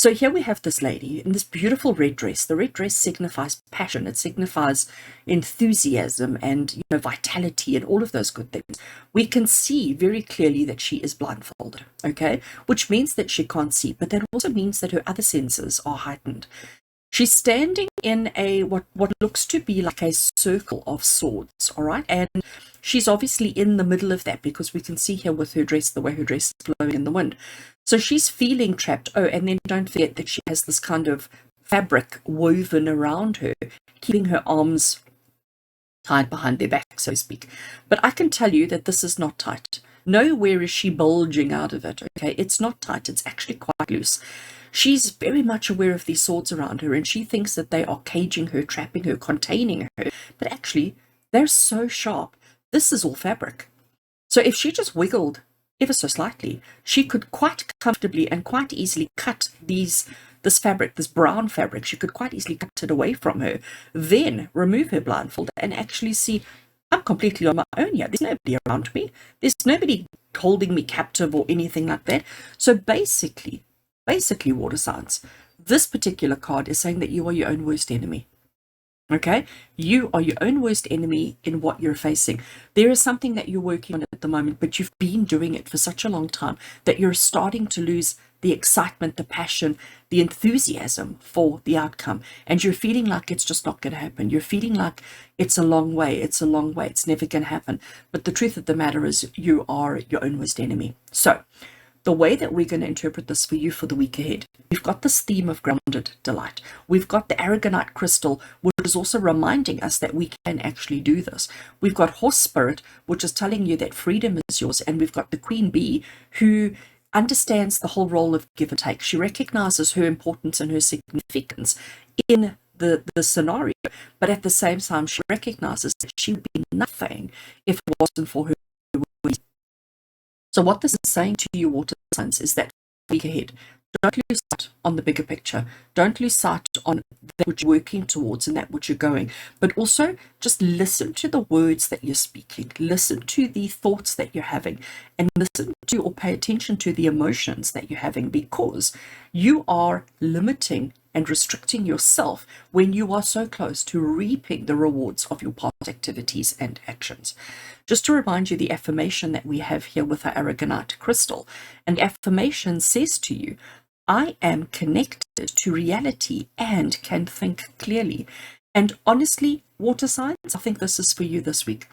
So here we have this lady in this beautiful red dress. The red dress signifies passion. It signifies enthusiasm and, you know, vitality and all of those good things. We can see very clearly that she is blindfolded, okay? Which means that she can't see, but that also means that her other senses are heightened. She's standing in a what looks to be like a circle of swords, all right? And she's obviously in the middle of that because we can see here with her dress, the way her dress is blowing in the wind. So she's feeling trapped. Oh, and then don't forget that she has this kind of fabric woven around her, keeping her arms tied behind their back, so to speak. But I can tell you that this is not tight. Nowhere is she bulging out of it, okay? It's not tight. It's actually quite loose. She's very much aware of these swords around her, and she thinks that they are caging her, trapping her, containing her. But actually, they're so sharp. This is all fabric. So if she just wiggled ever so slightly, she could quite comfortably and quite easily cut this fabric, this brown fabric. She could quite easily cut it away from her, then remove her blindfold and actually see, I'm completely on my own here. There's nobody around me. There's nobody holding me captive or anything like that. So basically, water signs, this particular card is saying that you are your own worst enemy. Okay, you are your own worst enemy in what you're facing. There is something that you're working on at the moment, but you've been doing it for such a long time that you're starting to lose the excitement, the passion, the enthusiasm for the outcome. And you're feeling like it's just not going to happen. You're feeling like it's a long way. It's never going to happen. But the truth of the matter is you are your own worst enemy. So the way that we're going to interpret this for you for the week ahead, we've got this theme of grounded delight. We've got the aragonite crystal, which is also reminding us that we can actually do this. We've got horse spirit, which is telling you that freedom is yours. And we've got the queen bee, who understands the whole role of give and take. She recognizes her importance and her significance in the scenario, but at the same time, she recognizes that she would be nothing if it wasn't for her. So what this is saying to you, water signs, is that week ahead, don't lose sight on the bigger picture. Don't lose sight on that which you're working towards and that which you're going. But also just listen to the words that you're speaking. Listen to the thoughts that you're having. And listen to or pay attention to the emotions that you're having, because you are limiting and restricting yourself when you are so close to reaping the rewards of your past activities and actions. Just to remind you, the affirmation that we have here with our aragonite crystal, and the affirmation says to you, I am connected to reality and can think clearly. And honestly, water signs, I think this is for you this week.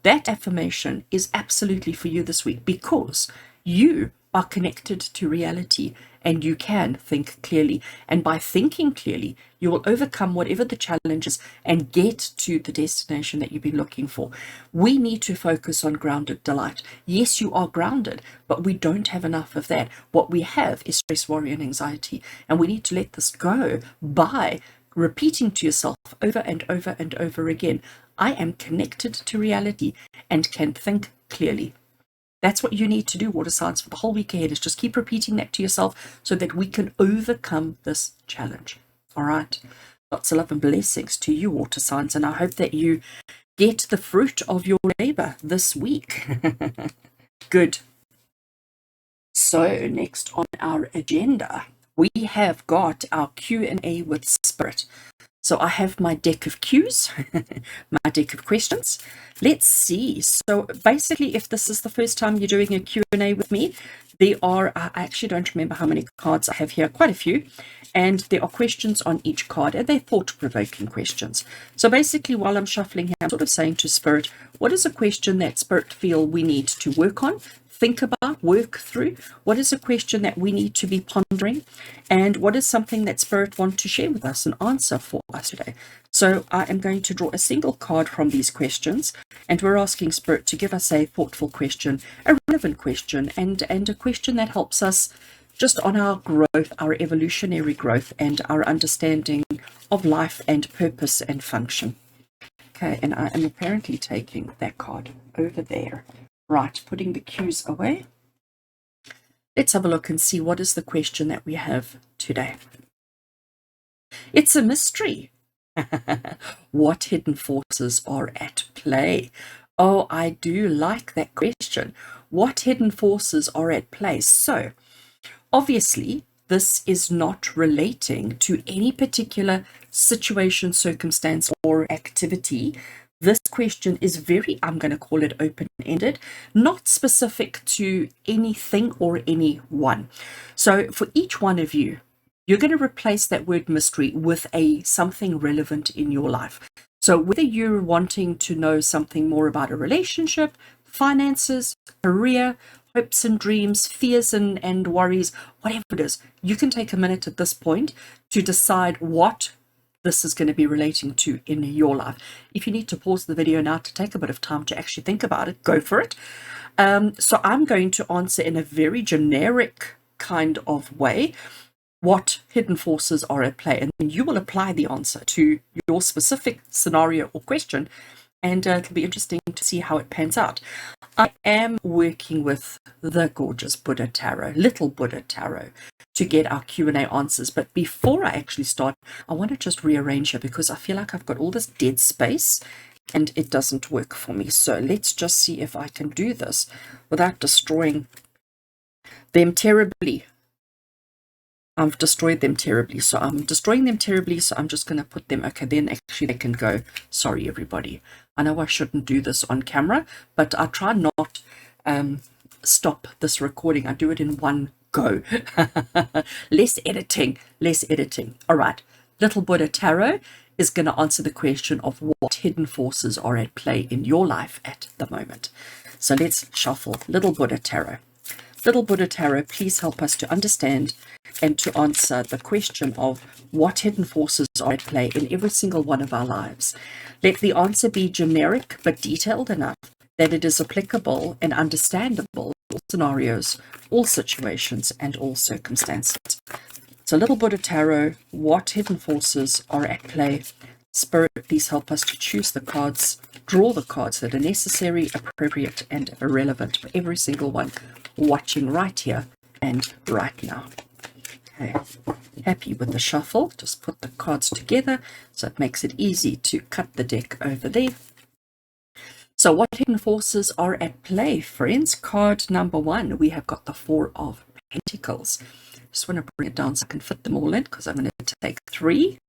That affirmation is absolutely for you this week, because you are connected to reality and you can think clearly. And by thinking clearly, you will overcome whatever the challenge is and get to the destination that you've been looking for. We need to focus on grounded delight. Yes, you are grounded, but we don't have enough of that. What we have is stress, worry, and anxiety. And we need to let this go by repeating to yourself over and over and over again, I am connected to reality and can think clearly. That's what you need to do, water signs, for the whole week ahead, is just keep repeating that to yourself so that we can overcome this challenge. All right. Lots of love and blessings to you, water signs, and I hope that you get the fruit of your labor this week. Good. So next on our agenda, we have got our Q&A with Spirit. So I have my deck of cues, my deck of questions. Let's see. So basically, if this is the first time you're doing a Q&A with me, there are, I actually don't remember how many cards I have here, quite a few. And there are questions on each card, and they're thought-provoking questions. So basically, while I'm shuffling here, I'm sort of saying to Spirit, what is a question that Spirit feel we need to work on, think about, work through? What is a question that we need to be pondering? And what is something that Spirit want to share with us and answer for us today? So I am going to draw a single card from these questions, and we're asking Spirit to give us a thoughtful question, a relevant question, and a question that helps us just on our growth, our evolutionary growth, and our understanding of life and purpose and function. Okay, and I am apparently taking that card over there. Right, putting the cues away. Let's have a look and see what is the question that we have today. It's a mystery. What hidden forces are at play? Oh, I do like that question. What hidden forces are at play? So, obviously, this is not relating to any particular situation, circumstance, or activity. This question is very, I'm going to call it open-ended, not specific to anything or anyone. So for each one of you, you're going to replace that word mystery with something relevant in your life. So whether you're wanting to know something more about a relationship, finances, career, hopes and dreams, fears and worries, whatever it is, you can take a minute at this point to decide what this is going to be relating to in your life. If you need to pause the video now to take a bit of time to actually think about it, go for it. So I'm going to answer in a very generic kind of way what hidden forces are at play, and then you will apply the answer to your specific scenario or question, and it'll be interesting to see how it pans out. I am working with the gorgeous Buddha Tarot, Little Buddha Tarot, to get our Q&A answers. But before I actually start, I want to just rearrange here because I feel like I've got all this dead space and it doesn't work for me. So let's just see if I can do this without destroying them terribly. I've destroyed them terribly. So I'm destroying them terribly. So I'm just going to put them. Okay, then actually they can go. Sorry, everybody. I know I shouldn't do this on camera, but I try not stop this recording. I do it in one go. Less editing. All right. Little Buddha Tarot is going to answer the question of what hidden forces are at play in your life at the moment. So let's shuffle Little Buddha Tarot. Little Buddha Tarot, please help us to understand and to answer the question of what hidden forces are at play in every single one of our lives. Let the answer be generic but detailed enough that it is applicable and understandable in all scenarios, all situations, and all circumstances. So Little Buddha Tarot, what hidden forces are at play? Spirit, please help us to choose the cards, draw the cards that are necessary, appropriate, and relevant for every single one watching right here and right now. Okay, happy with the shuffle. Just put the cards together so it makes it easy to cut the deck over there. So what hidden forces are at play, friends? Card number 1, we have got the 4 of Pentacles. Just want to bring it down so I can fit them all in because I'm going to take 3.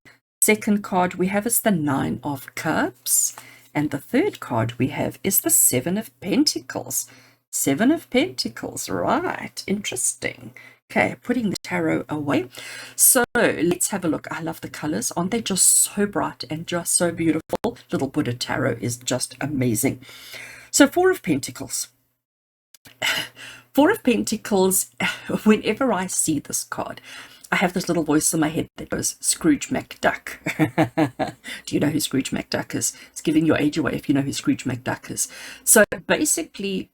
Second card we have is the 9 of Cups. And the third card we have is the 7 of Pentacles. 7 of Pentacles, right. Interesting. Okay, putting the tarot away. So let's have a look. I love the colors. Aren't they just so bright and just so beautiful? Little Buddha Tarot is just amazing. So 4 of Pentacles. 4 of Pentacles, whenever I see this card, I have this little voice in my head that goes, Scrooge McDuck. Do you know who Scrooge McDuck is? It's giving your age away if you know who Scrooge McDuck is. So basically,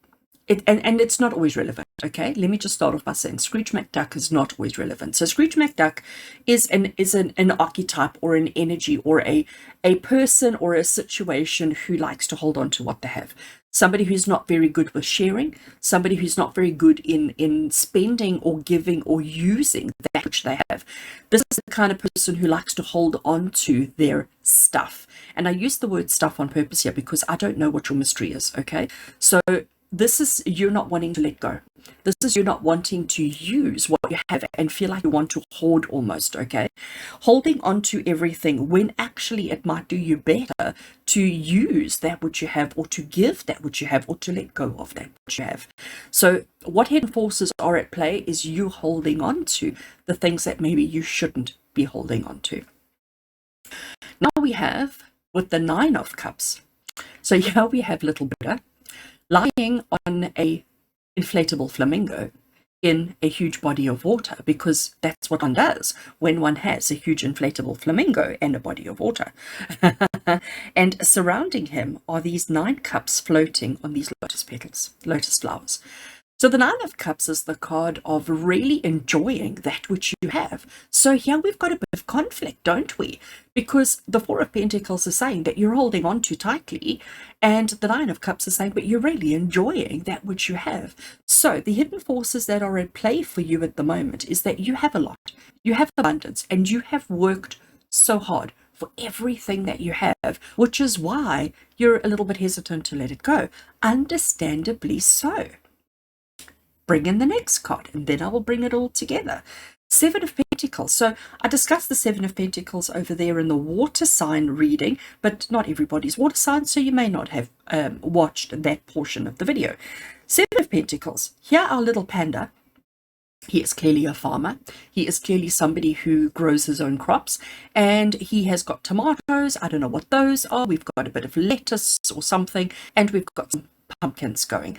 and it's not always relevant, okay? Let me just start off by saying Scrooge McDuck is not always relevant. So Scrooge McDuck is an archetype or an energy or a person or a situation who likes to hold on to what they have. Somebody who's not very good with sharing, somebody who's not very good in spending or giving or using that which they have. This is the kind of person who likes to hold on to their stuff. And I use the word stuff on purpose here because I don't know what your mystery is, okay? So this is you're not wanting to let go. This is you're not wanting to use what you have and feel like you want to hoard almost, okay? Holding on to everything when actually it might do you better to use that which you have or to give that which you have or to let go of that which you have. So what hidden forces are at play is you holding on to the things that maybe you shouldn't be holding on to. Now we have with the 9 of Cups. So here we have little Buddha lying on a inflatable flamingo in a huge body of water, because that's what one does when one has a huge inflatable flamingo and a body of water. And surrounding him are these 9 cups floating on these lotus petals, lotus flowers. So the 9 of Cups is the card of really enjoying that which you have. So here we've got a bit of conflict, don't we? Because the 4 of Pentacles is saying that you're holding on too tightly, and the 9 of Cups is saying, but you're really enjoying that which you have. So the hidden forces that are at play for you at the moment is that you have a lot, you have abundance, and you have worked so hard for everything that you have, which is why you're a little bit hesitant to let it go. Understandably so. Bring in the next card, and then I will bring it all together. Seven of Pentacles. So I discussed the Seven of Pentacles over there in the water sign reading, but not everybody's water sign, so you may not have watched that portion of the video. Seven of Pentacles. Here our little panda. He is clearly a farmer. He is clearly somebody who grows his own crops, and he has got tomatoes. I don't know what those are. We've got a bit of lettuce or something, and we've got some pumpkins going.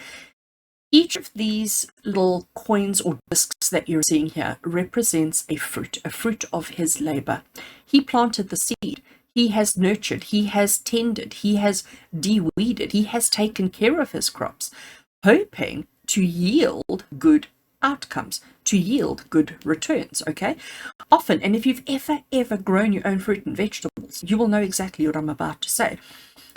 Each of these little coins or discs that you're seeing here represents a fruit of his labor. He planted the seed. He has nurtured, he has tended, he has de-weeded, he has taken care of his crops, hoping to yield good outcomes, to yield good returns, okay? Often, and if you've ever grown your own fruit and vegetables, you will know exactly what I'm about to say.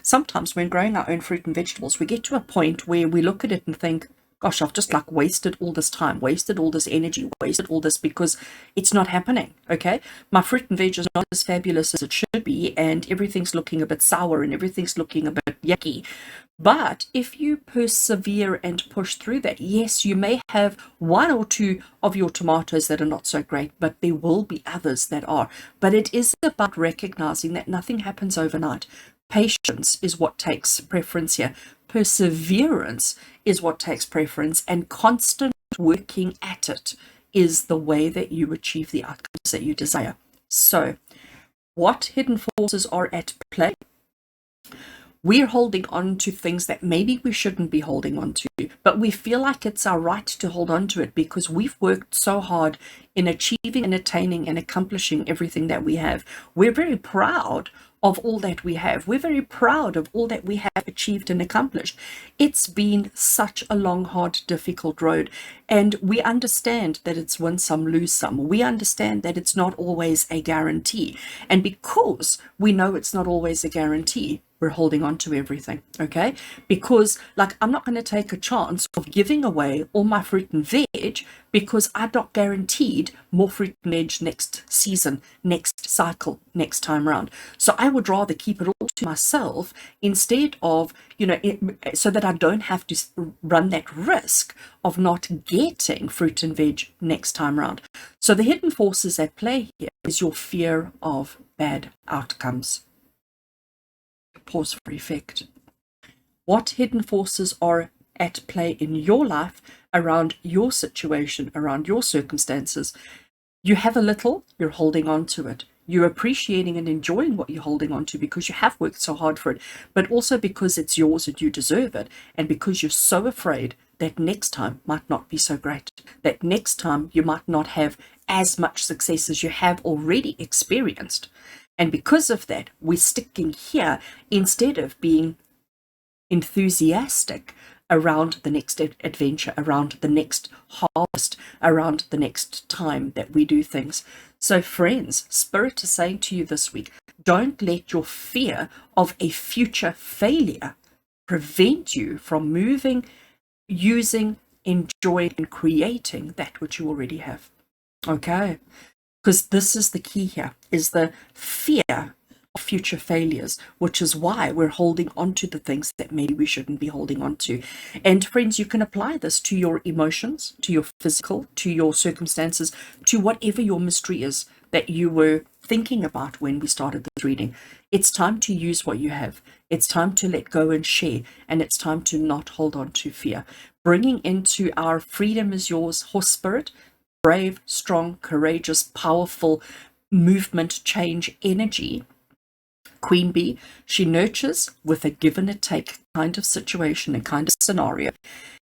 Sometimes when growing our own fruit and vegetables, we get to a point where we look at it and think, gosh, I've just like wasted all this time, wasted all this energy, wasted all this because it's not happening, okay? My fruit and veg is not as fabulous as it should be, and everything's looking a bit sour and everything's looking a bit yucky. But if you persevere and push through that, yes, you may have one or two of your tomatoes that are not so great, but there will be others that are. But it is about recognizing that nothing happens overnight. Patience is what takes preference here. Perseverance is what takes preference, and constant working at it is the way that you achieve the outcomes that you desire. So, what hidden forces are at play? We're holding on to things that maybe we shouldn't be holding on to, but we feel like it's our right to hold on to it because we've worked so hard in achieving and attaining and accomplishing everything that we have. We're very proud of all that we have. We're very proud of all that we have achieved and accomplished. It's been such a long, hard, difficult road, and we understand that it's win some, lose some. We understand that it's not always a guarantee, and because we know it's not always a guarantee, we're holding on to everything, okay? Because, like, I'm not going to take a chance of giving away all my fruit and veg because I'm not guaranteed more fruit and veg next season, next cycle, next time round. So I would rather keep it all to myself instead of, so that I don't have to run that risk of not getting fruit and veg next time round. So the hidden forces at play here is your fear of bad outcomes. Pause for effect. What hidden forces are at play in your life around your situation, around your circumstances? You have a little, you're holding on to it. You're appreciating and enjoying what you're holding on to because you have worked so hard for it, but also because it's yours and you deserve it, and because you're so afraid that next time might not be so great, that next time you might not have as much success as you have already experienced. And because of that, we're sticking here instead of being enthusiastic around the next adventure, around the next harvest, around the next time that we do things. So friends, Spirit is saying to you this week, don't let your fear of a future failure prevent you from moving, using, enjoying, and creating that which you already have. Okay? Because this is the key here, is the fear of future failures, which is why we're holding on to the things that maybe we shouldn't be holding on to. And friends, you can apply this to your emotions, to your physical, to your circumstances, to whatever your mystery is that you were thinking about when we started this reading. It's time to use what you have. It's time to let go and share, and it's time to not hold on to fear. Bringing into our freedom is yours, horse spirit, brave, strong, courageous, powerful movement, change, energy. Queen Bee, she nurtures with a give and a take kind of situation and kind of scenario.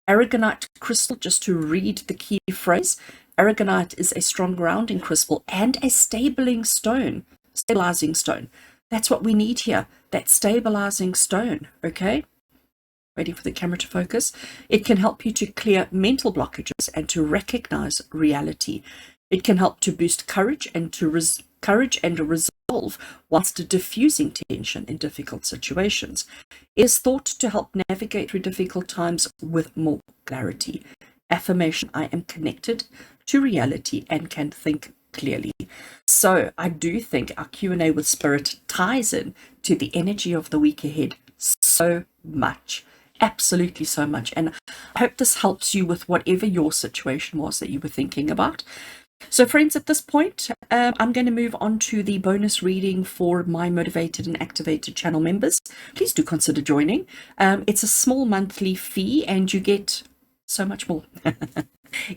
Aragonite crystal, just to read the key phrase, aragonite is a strong grounding crystal and a stabilizing stone. That's what we need here, that stabilizing stone, okay? Waiting for the camera to focus. It can help you to clear mental blockages and to recognize reality. It can help to boost courage and to resolve whilst diffusing tension in difficult situations. It is thought to help navigate through difficult times with more clarity. Affirmation: I am connected to reality and can think clearly. So I do think our Q&A with Spirit ties in to the energy of the week ahead so much. Absolutely so much. And I hope this helps you with whatever your situation was that you were thinking about. So friends, at this point, I'm going to move on to the bonus reading for my motivated and activated channel members. Please do consider joining. It's a small monthly fee and you get so much more.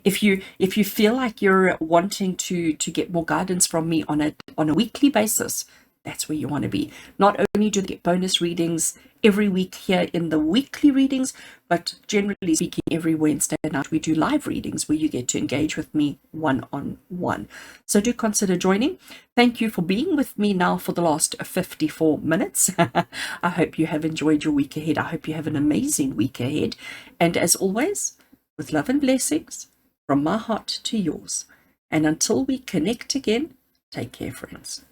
If you feel like you're wanting to get more guidance from me on a weekly basis, that's where you want to be. Not only do they get bonus readings every week here in the weekly readings, but generally speaking, every Wednesday night we do live readings where you get to engage with me one-on-one. So do consider joining. Thank you for being with me now for the last 54 minutes. I hope you have enjoyed your week ahead. I hope you have an amazing week ahead. And as always, with love and blessings from my heart to yours. And until we connect again, take care, friends.